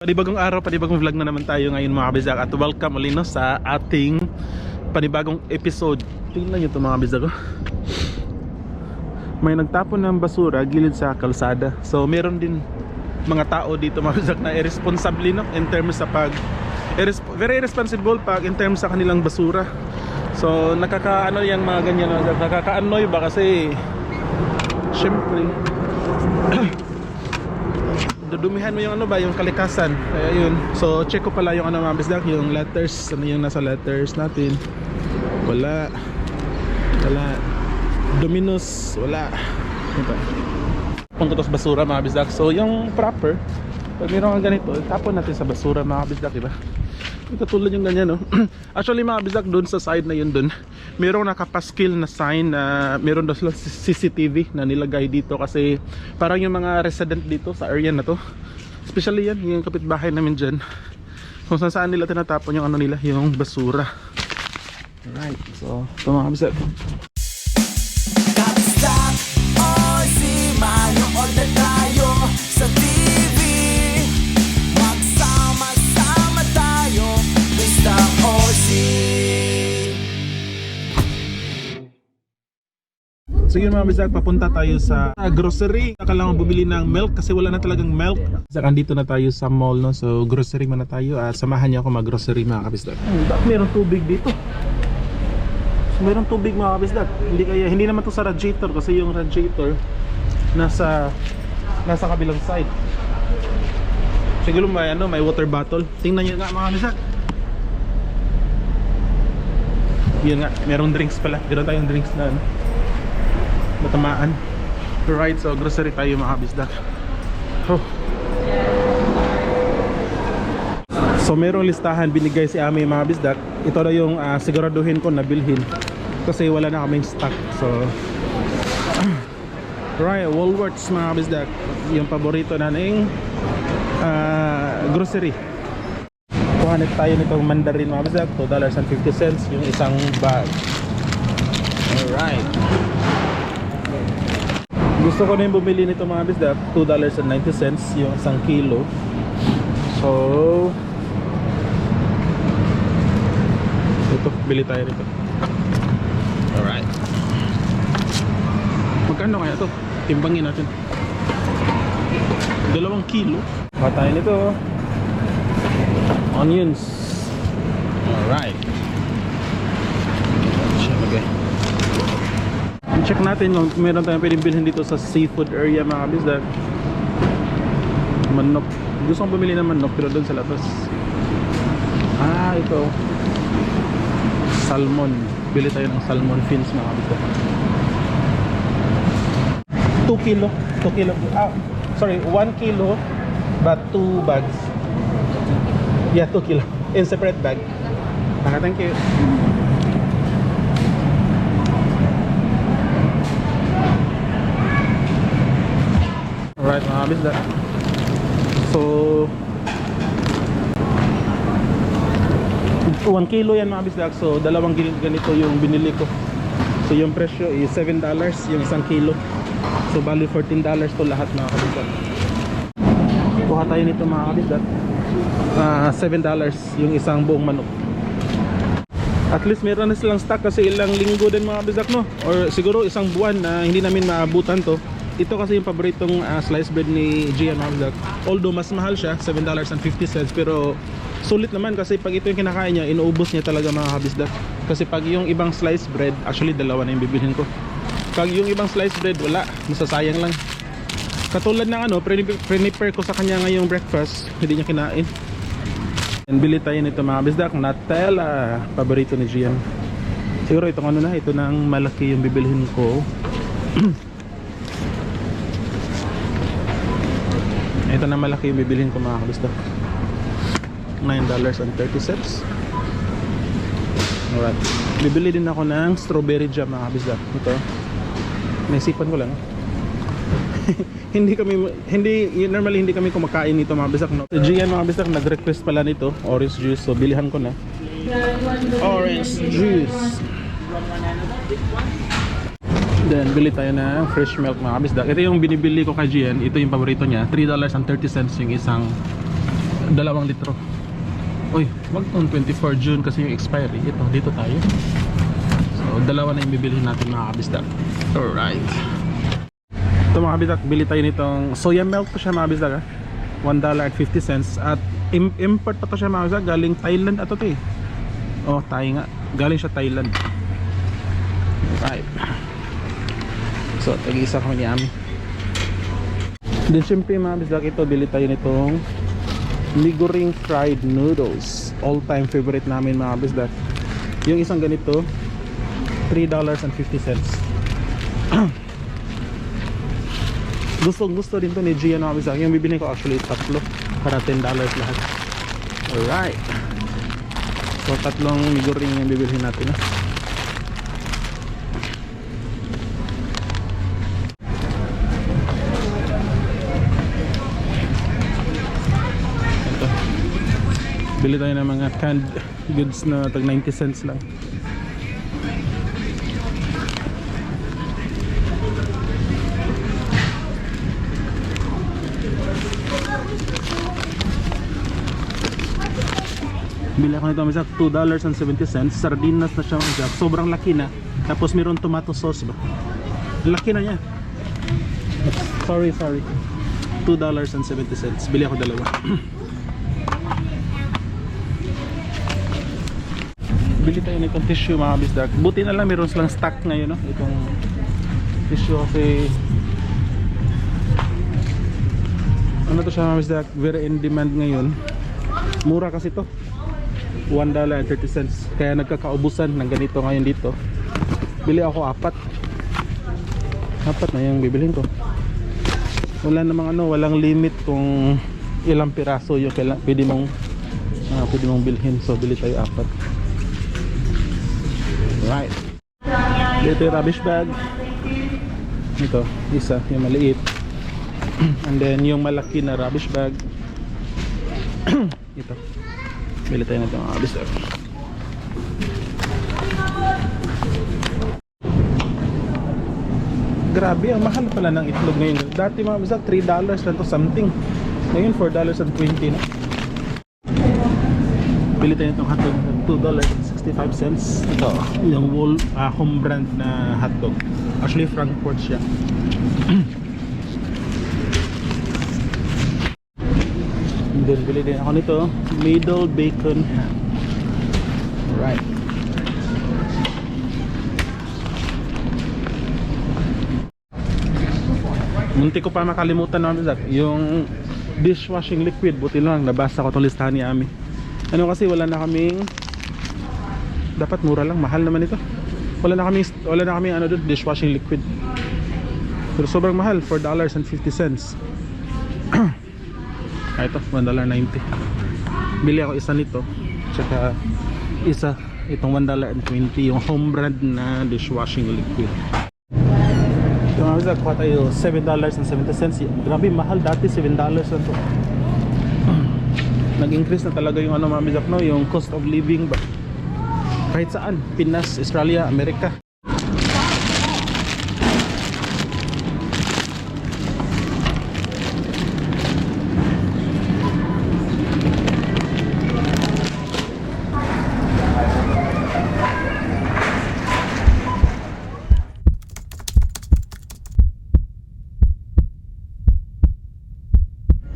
Panibagong araw, panibagong vlog na naman tayo ngayon mga kabizak. At welcome ulit no, sa ating panibagong episode. Tingnan nyo ito mga kabizak. May nagtapon ng basura gilid sa kalsada. So meron din mga tao dito mga kabizak na irresponsible no, in terms sa very irresponsible pag in terms sa kanilang basura. So nakakaano yung mga ganyan, nakaka-annoy ba kasi syempre dudumihan mo yung ano ba, yung kalikasan. Kaya yun. So check ko pala yung ano mga bisdak, yung letters, ano yung nasa letters natin. Wala. Dominos, wala. Diba? Punto to sa basura mga bisdak. So yung proper, pag mayroon kang ganito, tapon natin sa basura mga bisdak, diba? Ito tulad yung ganyan, no? Actually mga bisdak, dun sa side na yun dun, mayroong nakapaskil na sign na mayroon daw sila CCTV na nilagay dito kasi parang yung mga resident dito sa area na to, especially yan, yung kapitbahay namin dyan, kung saan nila tinatapon yung ano nila, yung basura. Alright, so ito mga bisdak. Kapstop o si manood na tayo sa TV. Magsama-sama tayo, Mr. Ozzy. So yun mga bisag, papunta tayo sa grocery. Kailangan bumili ng milk kasi wala na talagang milk. Bisag, andito na tayo sa mall, no? So grocery muna tayo. Samahan niyo ako mag-grocery mga kabisdag. Meron tubig dito. So, meron tubig mga kabisdag. Hindi naman to sa radiator kasi yung radiator nasa kabilang side. Siguro may water bottle. Tingnan niyo nga mga kabisdag. Yun nga, merong drinks pala. Meron tayong drinks na ano, matamaan. Right, so grocery tayo mga kabisdak. So merong listahan binigay si Ami mga kabisdak. Ito na yung siguraduhin ko na bilhin kasi wala na kaming stock. So right, Woolworths mga kabisdak, yung paborito nating grocery. Kuhanin tayo nitong mandarin mga kabisdak, $2.50 yung isang bag. Alright, gusto ko na yung bumili nito mga bisdak, $2.90 yung isang kilo. So ito, bili tayo nito. Alright, magkano kaya ito? Timbangin natin. 2 kilo. Kuha tayo nito. Onions. Alright, okay. Check natin kung meron tayong pwedeng bilhin dito sa seafood area mga kabisdak. Manok. Gusto kong bumili ng manok pero doon sa labas. Ito. Salmon. Bili tayo ng salmon fins mga kabisdak. 2 kilo. 2 kilo. Sorry, 1 kilo but 2 bags. Yeah, 2 kilo. In separate bag. Thank you. Alright mga kabisdak. So 1 kilo yan mga kabisdak. So 2 ganito yung binili ko. So yung presyo is $7 yung 1 kilo. So bali $14 to lahat mga kabisdak. Kuha tayo nito mga kabisdak. $7 yung isang buong manok. At least meron na silang stock kasi ilang linggo din mga kabisdak, no? Or siguro isang buwan na hindi namin maabutan to. Ito kasi yung paboritong sliced bread ni Gian mga. Although mas mahal siya, $7.50, pero sulit naman kasi pag ito yung kinakain niya, inuubos niya talaga mga kabisdak. Kasi pag yung ibang sliced bread, actually dalawa na yung bibilhin ko. Pag yung ibang sliced bread, wala, masasayang lang. Katulad ng ano, prepare ko sa kanya ngayong breakfast, hindi niya kinain. And bili tayo nito mga kabisdak, Nutella, paborito ni Gian. Siguro itong ano na, ito nang malaki yung bibilhin ko. Ito na malaki yung bibilhin ko mga kabisdak, $9.30. Alright, bibili din ako ng strawberry jam mga kabisdak. Ito, naisipan ko lang. Normally hindi kami kumakain nito mga kabisdak, no? Si Gian mga kabisdak nag-request pala nito, orange juice, so bilihan ko na orange juice. Then bili tayo ng fresh milk mga kabisdak. Ito yung binibili ko kay Gian. Ito yung paborito niya, $3.30 yung isang 2 litro. Uy, wag tong 24 June kasi yung expiry. Ito, dito tayo. So, 2 na yung bibilihin natin mga kabisdak. Alright. Ito mga kabisdak, bili tayo nitong soya milk pa siya mga kabisdak ha. $1.50 at import pa to siya mga kabisdak. Galing Thailand ato to eh. Oh, tayo nga. Galing siya Thailand. Alright. So, tag-isa kami ni Ami. Then syempre mga kabisdak, ito bili tayo nitong Miguring fried noodles. All time favorite namin mga kabisdak. Yung isang ganito $3.50. Gusto din to ni Gian mga kabisdak. Yung bibili ko actually tatlo para $10 lahat. Alright. So tatlong miguring yung bibilihin natin. Bili tayo ng mga canned goods na tag 90 cents lang. Bili ako nito misak $2.70. Sardinas na siya misak. Sobrang laki na. Tapos mayroon tomato sauce ba? Laki na niya. Sorry. $2.70. Bili ako 2. Bili tayo nitong tissue mga kabisdak. Buti na lang meron silang stock ngayon, no? Itong tissue kasi ano to siya mga kabisdak, very in demand ngayon. Mura kasi to, $1.30. Kaya nagkakaubusan ng ganito ngayon dito. Bili ako 4 na yung bibilhin ko. Wala namang walang limit kung ilang piraso yung pwede mong bilhin. So bili tayo 4. Right. Dito yung rubbish bag. Ito, isa, yung maliit. And then yung malaki na rubbish bag. Ito. Bili tayo na ito mga rubbish bag. Grabe, ang mahal pala ng itlog ngayon. Dati mga bisak, $3 lang to something. Ngayon $4.20 na. Bili tayo itong hotdog, $2.65. Ito, yung home brand na hotdog. Actually, Frankfurt siya. And then, bili din ako nito, middle bacon ham. Alright. Munti ko pa makalimutan namin yung dishwashing liquid. Buti lang, nabasa ko itong listahan ni Ami. Ano kasi wala na kaming, dapat mura lang, mahal naman ito. Wala na kaming doon, dishwashing liquid. Pero sobrang mahal, $4.50. Ito, $1.90. Bili ako isa nito. Tsaka isa, itong $1.20, yung home brand na dishwashing liquid. Ito nga bisa, kuha tayo $7.70. Grabe, mahal dati, $7 lang to. Nag-increase na talaga yung mga bizak, no? Yung cost of living ba? Kahit saan, Pinas, Australia, Amerika.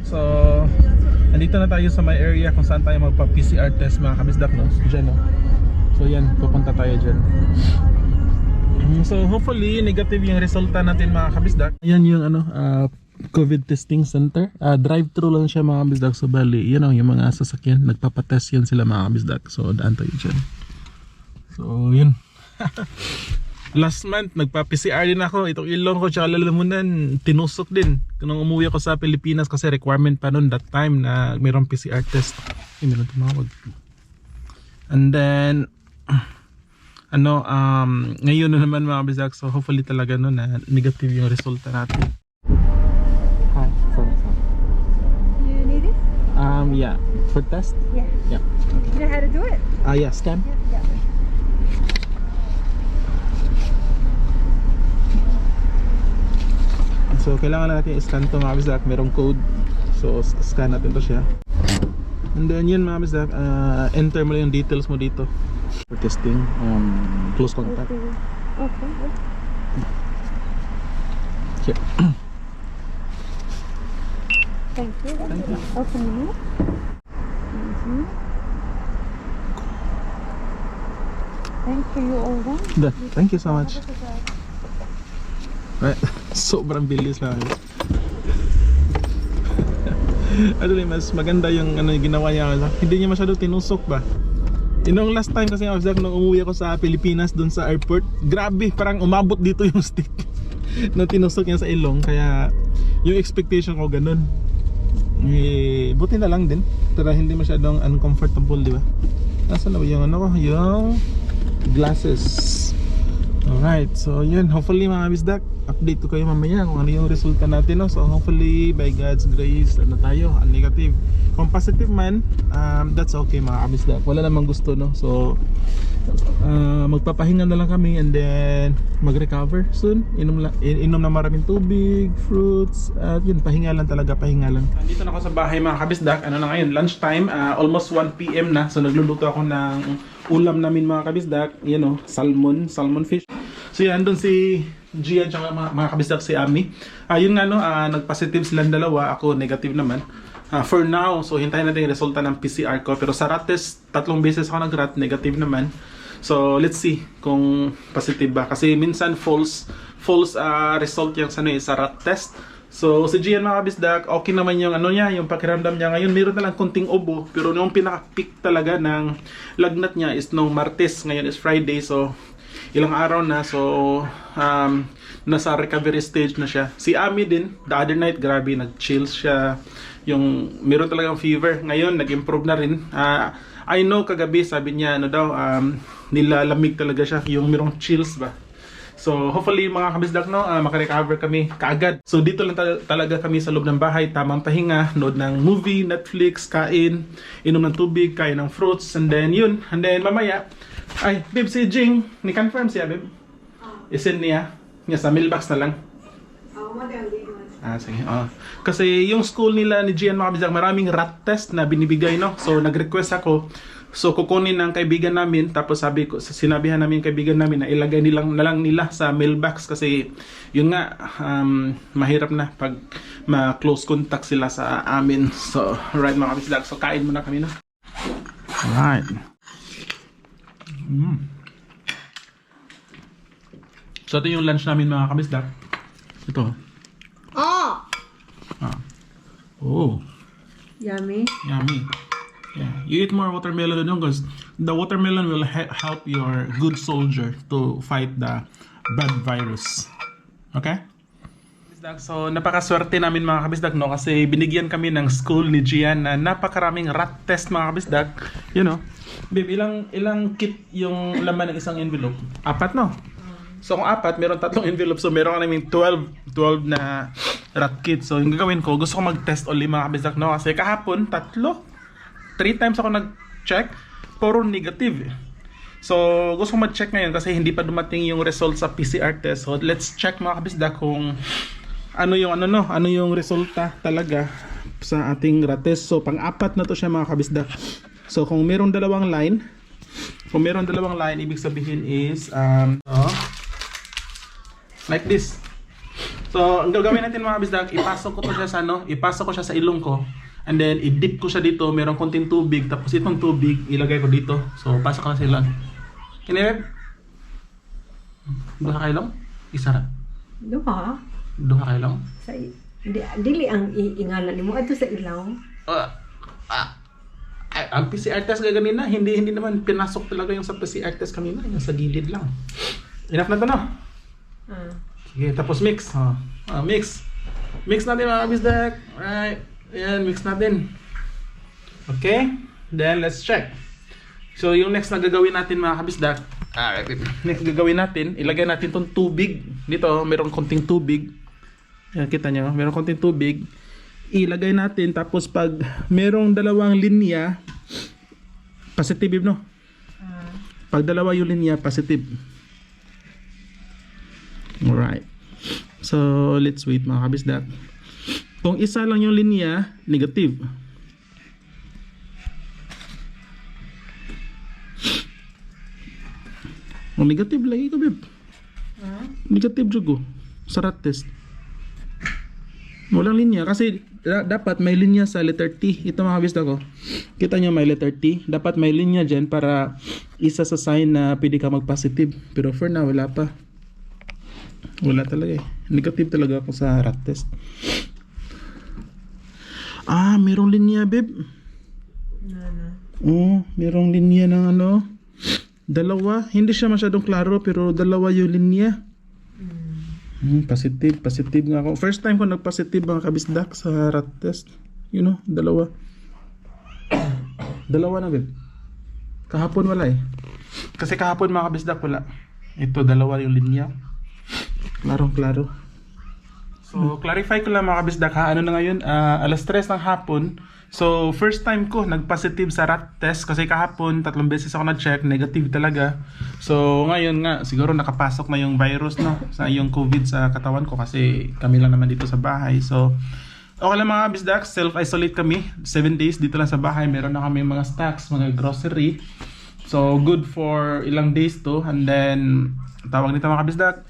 So, nandito na tayo sa my area kung saan tayo magpa-PCR test mga kabisdak, no? Diyan, no? So yan, pupunta tayo dyan. So hopefully negative yung resulta natin mga kabisdak. Yan yung COVID testing center. Drive-thru lang siya mga kabisdak. So bali, yung mga sasakyan, nagpapatest yan sila mga kabisdak. So daan tayo dyan. So yun. Last month, nagpa-PCR din ako. Itong ilong ko tsaka lalamunan, tinusok din. Nung umuwi ako sa Pilipinas kasi requirement pa noon that time na mayroong PCR test. Meron tumawag. And then, ngayon na naman mga bisag. So hopefully talaga no, na negative yung resulta natin. Hi, sorry. You need it? Yeah. For test? Yeah. Yeah. You know how to do it? Yeah, scan. Yeah. So kailangan natin i-scan to mga bisag. Merong code. So scan natin to siya. And then yun mga kabisdak, enter mo lang yung details mo dito for testing close contact. Okay. Here. Thank you. Open your mouth. Thank you, you all done. Done. Thank you so much. Right. Sobrang bilis lang. Actually, mas maganda yung ginawa niya. Hindi niya masyado tinusok ba. Inong last time kasi nung umuwi ako sa Pilipinas doon sa airport, grabe, parang umabot dito yung stick na tinusok niya sa ilong. Kaya yung expectation ko ganun. Buti na lang din. Pero hindi masyadong uncomfortable, di ba? Nasaan na ba yung yung glasses. Alright, so yun, hopefully mga bisdak, update ko kayo mamaya kung ano yung resulta natin, no? So hopefully by God's grace, tayo, negative. Kung positive man, that's okay mga bisdak, wala namang gusto, no? So magpapahinga na lang kami and then mag-recover soon. Inom na maraming tubig, fruits, at yun, pahinga lang talaga, pahinga lang. Nandito na ako sa bahay mga kabisdak, ano na ngayon, lunchtime, almost 1 PM na. So nagluluto ako ng ulam namin mga kabisdak, salmon fish. So yan, doon si Gia at mga kabisdak si Ami. Yun nga no, nagpositive silang dalawa, ako negative naman. For now, so hintayin natin yung resulta ng PCR ko. Pero sa rat test, 3 beses ako nag-rat, negative naman. So let's see kung positive ba. Kasi minsan false result yung sa rat test. So si Gian mga kabisdak, okay naman yung yung pakiramdam niya ngayon. Meron na lang konting ubo, pero yung pinaka-peak talaga ng lagnat niya is nung Martes, ngayon is Friday. So ilang araw na, so nasa recovery stage na siya. Si Ami din, the other night, grabe, nag-chills siya. Yung meron talagang fever. Ngayon, nag-improve na rin. I know kagabi, sabi niya, nilalamig talaga siya. Yung merong chills ba. So, hopefully mga kabisdak, no, makarecover kami kaagad. So, dito lang talaga kami sa loob ng bahay, tamang pahinga, nood ng movie, Netflix, kain, inom ng tubig, kain ng fruits, and then yun. And then mamaya, ay, babe, si Jing, ni-confirm siya, babe? Isin niya sa mailbox na lang. Sige. Kasi yung school nila ni Gian mga kabisdak, maraming rat test na binibigay, no? So, nag-request ako. So kukunin ng kaibigan namin, tapos sinabihan namin yung kaibigan namin na ilagay na lang nila sa mailbox kasi yun nga, mahirap na pag ma-close contact sila sa amin. So right mga kabisdak, so kain muna kami, no? Alright. So ito yung lunch namin mga kabisdak. Ito. Oh, Yummy. Yeah, you eat more watermelon because the watermelon will help your good soldier to fight the bad virus. Okay? So napakaswerte namin mga kabisdak, no, kasi binigyan kami ng school ni Gian na napakaraming rat test mga kabisdak. You know, babe, ilang kit yung laman ng isang envelope? 4, no? So kung 4, meron 3 envelope, so meron kaming 12 na rat kit. So yung gagawin ko, gusto ko mag-test ulit mga kabisdak, no, kasi kahapon 3 times ako nag-check, puro negative. So, gusto ko mag-check ngayon kasi hindi pa dumating yung result sa PCR test. So, let's check mga kabisdak kung ano yung resulta talaga sa ating rat test. So, pang-4 na to siya mga kabisdak. So, kung merong dalawang line, ibig sabihin is like this. So, ang gagawin natin mga kabisdak, ipasok ko siya sa ilong ko. And then, i-dip ko siya dito, merong konting tubig, tapos itong tubig, ilagay ko dito. So, pasok ko na sila. Kineweb? Duha kayo lang? Isara? Duha? Duha kayo lang? Dili ang ingala nimo ato sa ilaw. Ang PCR test gaganina, hindi naman pinasok talaga yung sa PCR test kanina, yung sa gilid lang. Enough na to, no? Sige, tapos mix. Mix natin mga kabisdak. Alright. Ayan, mix natin. Okay? Then, let's check. So, yung next na gagawin natin mga kabisdak, ilagay natin tong tubig. Dito, merong konting tubig. Ayan, kita nyo, merong konting tubig. Ilagay natin, tapos pag merong dalawang linya, positive, no? Pag dalawa yung linya, positive. Alright. So, let's wait mga kabisdak. Kung isa lang yung linya, negative. Oh, negative lagi ko, babe. Negative jud ko sa rat test. Walang linya kasi dapat may linya sa letter T. Ito mga kabisdak ko. Kita nyo may letter T. Dapat may linya dyan para isa sa sign na pwede ka mag-positive. Pero for now, wala pa. Wala talaga eh. Negative talaga ako sa rat test. Ah, merong linya, babe. Oh, merong linya ng ano. Dalawa. Hindi siya masyadong klaro pero dalawa yung linya. Positive nga ako. First time ko nag-positive mga kabisdak sa rat test. You know, dalawa. Dalawa na, babe. Kahapon wala eh. Kasi kahapon mga kabisdak wala. Ito, dalawa yung linya. Klarong-klaro. So, clarify ko lang mga kabisdak ha. Ano na ngayon? Alas 3 ng hapon. So, first time ko nag-positive sa rat test kasi kahapon 3 beses ako na-check, negative talaga. So, ngayon nga, siguro nakapasok na yung virus, no? Sa yung COVID sa katawan ko kasi kami lang naman dito sa bahay. So, okay lang mga bisdak, self-isolate kami. 7 days dito lang sa bahay. Meron na kami mga stocks, mga grocery. So, good for ilang days to. And then, tawag nito mga bisdak,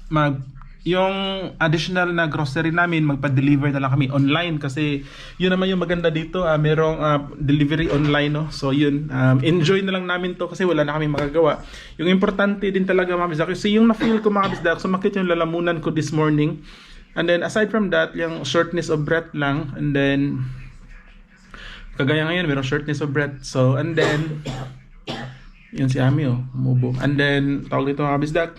yung additional na grocery namin, magpa-deliver na lang kami online kasi yun naman yung maganda dito, merong delivery online, no? So yun, enjoy na lang namin to kasi wala na kami magagawa. Yung importante din talaga mga bisdak, kasi yung na-feel ko mga bisdak, sumakit yung lalamunan ko this morning. And then aside from that, yung shortness of breath lang, and then kagaya ngayon, merong shortness of breath. So, and then yun si Ami, umubo. And then, tawag dito mga bisdak,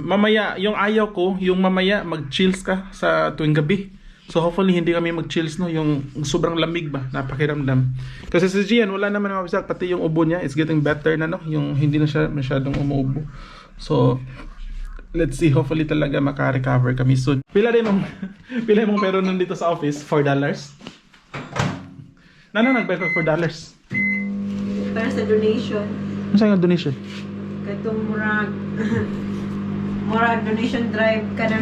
mamaya, yung ayaw ko, yung mamaya mag-chills ka sa tuwing gabi. So hopefully hindi kami mag-chills, no, yung sobrang lamig ba, napakiramdam. Kasi si Gian, wala naman mga bisdak, pati yung ubo niya, it's getting better na, no, yung hindi na siya masyadong umuubo. So, let's see, hopefully talaga maka-recover kami soon. Pila mong pero nandito sa office? $4? Nagbayad ko $4. Para sa donation. Ano sa'yo ang donation? Katong murag donation drive ka na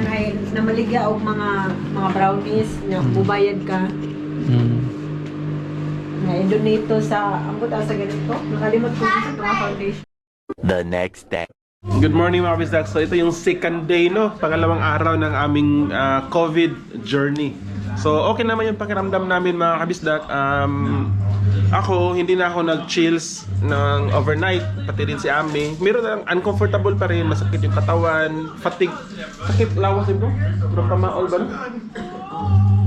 namaligya og mga brownies nga bubayad ka. Nga i-donate to sa ambot sa ganito. Nakalimot ko sa mga foundation. The next day. Good morning mga bisdak. So ito yung second day, no, pangalawang araw ng aming COVID journey. So okay naman yung pakiramdam namin mga kabisdak. Ako, hindi na ako nag-chills ng overnight, pati rin si Ami. Meron lang, uncomfortable pa rin, masakit yung katawan, fatigue. Sakit, lawas ito? Pero kamaol ba?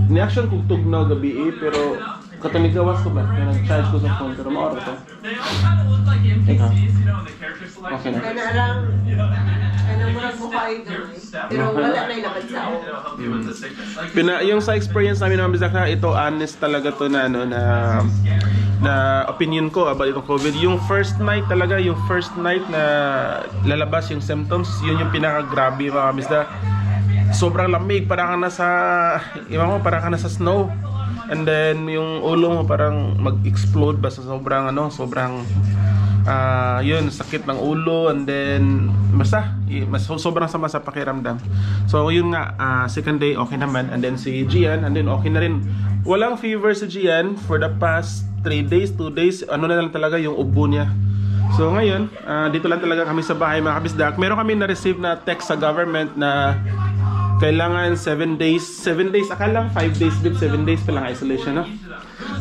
Ni-action kong tugnaw gabi pero katanigawas ko ba? Kaya nag-charge ko sa phone, pero maoro to. Ikaw? Okay na. Kaya lang, murag mukha ay gamay. Pero wala na ilabad sa ako. Yung sa experience namin ng bisdak na ito, honest talaga to na ano na opinion ko about itong COVID. Yung first night talaga, yung first night na lalabas yung symptoms, yun yung pinaka-grabe mga bisdak. Sobrang lamig, parang ka nasa snow. And then yung ulo mo parang mag-explode basta sobrang yun, sakit ng ulo, and then sobrang sama sa pakiramdam. So yun nga, second day okay naman, and then si Gian, and then okay na rin. Walang fever si Gian for the past 3 days, 2 days, ano na lang talaga yung ubo niya. So ngayon, dito lang talaga kami sa bahay mga kabisdak. Meron kami na-receive na text sa government na kailangan 7 days, akala 5 days, 7 days pa lang isolation, no?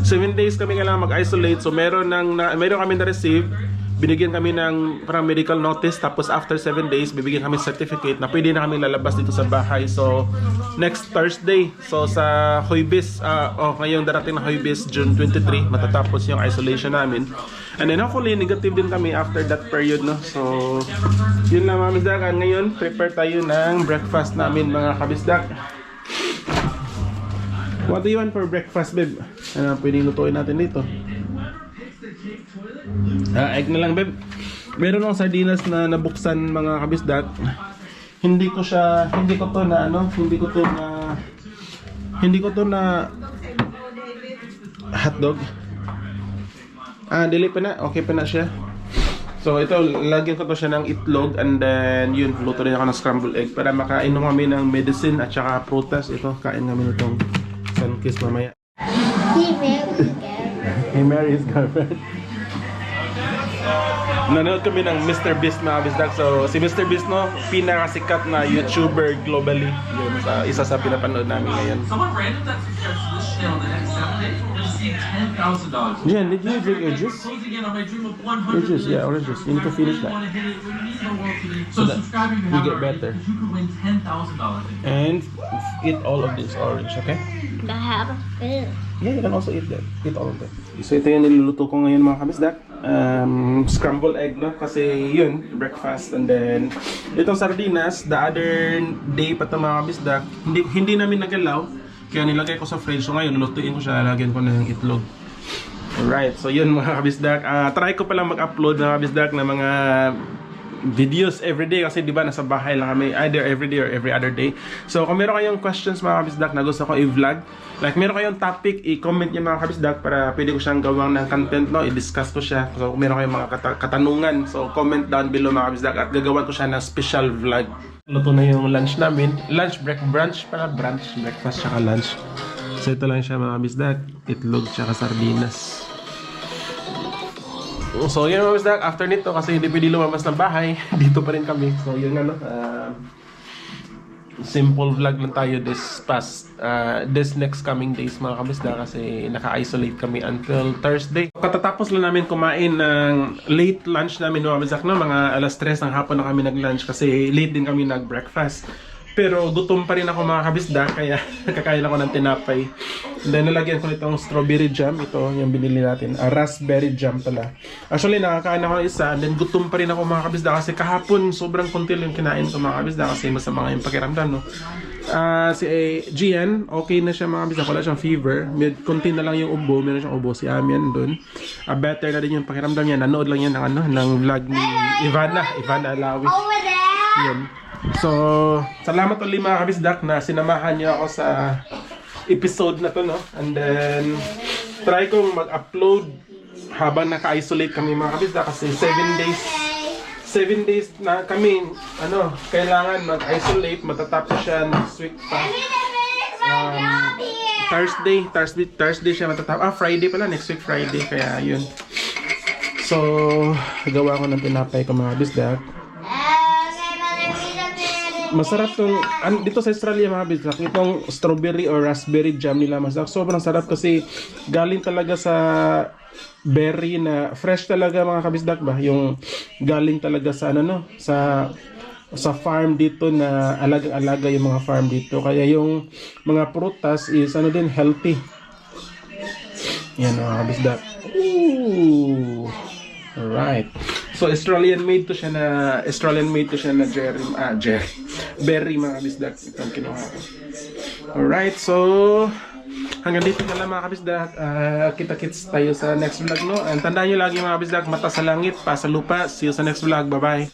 7 days kami kailangan mag-isolate. So meron kami na-receive, binigyan kami ng parang medical notice, tapos after 7 days bibigyan kami certificate na pwede na kami lalabas dito sa bahay. So next Thursday, so sa Huwebes, ngayong darating na Huwebes, June 23, matatapos yung isolation namin. And then hopefully negative din kami after that period, no. So yun lang mga kabisdak. Ngayon prepare tayo ng breakfast namin mga kabisdak. What do you want for breakfast, babe? Ano pwedeng lutuin natin dito? Egg na lang, babe. Meron ng sardinas na nabuksan mga kabisdak. Hindi ko to na hotdog. Dili pa na. Okay pa na siya. So ito, lagyan ko to siya ng itlog, and then yun, luto rin ako ng scrambled egg para makainom kami ng medicine at saka prutas. Ito, kain kami nitong Sunkiss mamaya. He marries girlfriend. Nanood kami ng Mr. Beast mga kabisdak. So si Mr. Beast no, pinakasikat na YouTuber globally. Yun, isa sa pinapanood namin ngayon. Someone random that subscribes to this channel in the next 7 days will receive $10,000. Jen, did you drink your juice? Closing in on my dream of 100 Your juice, yeah, orange juice. You need to finish that. So that subscribe if you you haven't get already, better. because you could win $10,000. And eat all of this orange, okay? I have a food. Yeah, you can also eat that. Eat all of that. So ito yung niluluto ko ngayon mga kabisdak. Scrambled egg, no? Kasi yun, breakfast. And then, itong sardinas, the other day pa ito mga kabisdak, hindi namin nagalaw. Kaya nilagay ko sa fridge. So ngayon, lulutuin ko siya, lagyan ko ng itlog. Alright, so yun mga kabisdak. Try ko palang mag-upload mga kabisdak na mga videos everyday kasi di ba nasa bahay lang kami either everyday or every other day. So kung meron kayong questions mga kabisdak na gusto ko i-vlog, like meron kayong topic, i-comment niyo mga kabisdak para pwede ko siyang gawang ng content, no, i-discuss ko siya. So kung meron kayong mga katanungan, so comment down below mga kabisdak at gagawan ko siya ng special vlog. Luto na yung lunch namin. Brunch pala, breakfast tsaka lunch. So ito lang siya mga kabisdak, itlog tsaka sardinas. So yun mga kabisdak, after nito kasi hindi pwede lumabas ng bahay, dito pa rin kami. So yun ano, simple vlog lang tayo this next coming days mga kabisdak kasi naka-isolate kami until Thursday. Katatapos lang namin kumain ng late lunch namin mga kabisdak, no? Mga alas 3 ng hapon na kami nag-lunch kasi late din kami nag-breakfast. Pero gutom pa rin ako mga kabisdak kaya kakain ako ng tinapay. Then nalagyan ko itong strawberry jam. Ito yung binili natin. Raspberry jam pala. Actually nakakain ako ng isa and then gutom pa rin ako mga kabisdak kasi kahapon sobrang kuntil yung kinain ko mga kabisdak kasi masama yung pakiramdam, no? Si Gian, okay na siya mga kabisdak. Wala siyang fever. Kunti na lang yung ubo. Meron siyang ubo. Si Amian dun. Better na din yung pakiramdam niya. Nanood lang yan ng vlog ni Ivana Alawi. Over there. Yun. So, salamat ulit mga kabisdak na sinamahan niyo ako sa episode na to, no? And then, try kong mag-upload habang naka-isolate kami mga kabisdak kasi 7 days na kami, kailangan mag-isolate. Matatapos siya next week pa. Thursday siya matatapos. Friday pala, next week Friday, kaya yun. So, gawa ko ng tinapay ko mga kabisdak. Masarap tong dito sa Australia mga kabisdak, itong strawberry or raspberry jam nila masarap. Sobrang sarap kasi galing talaga sa berry na fresh talaga mga kabisdak ba. Yung galing talaga sa sa farm dito na alagang-alaga yung mga farm dito. Kaya yung mga prutas is din healthy. Yan mga kabisdak. Ooh. Alright. So Australian made to siya na berry mga kabisdak. Itong kinuha ko. Alright, so hanggang dito na lang mga kabisdak. Kita-kits tayo sa next vlog, no? And tandaan nyo lagi mga kabisdak, mata sa langit, pa sa lupa. See you sa next vlog. Bye-bye.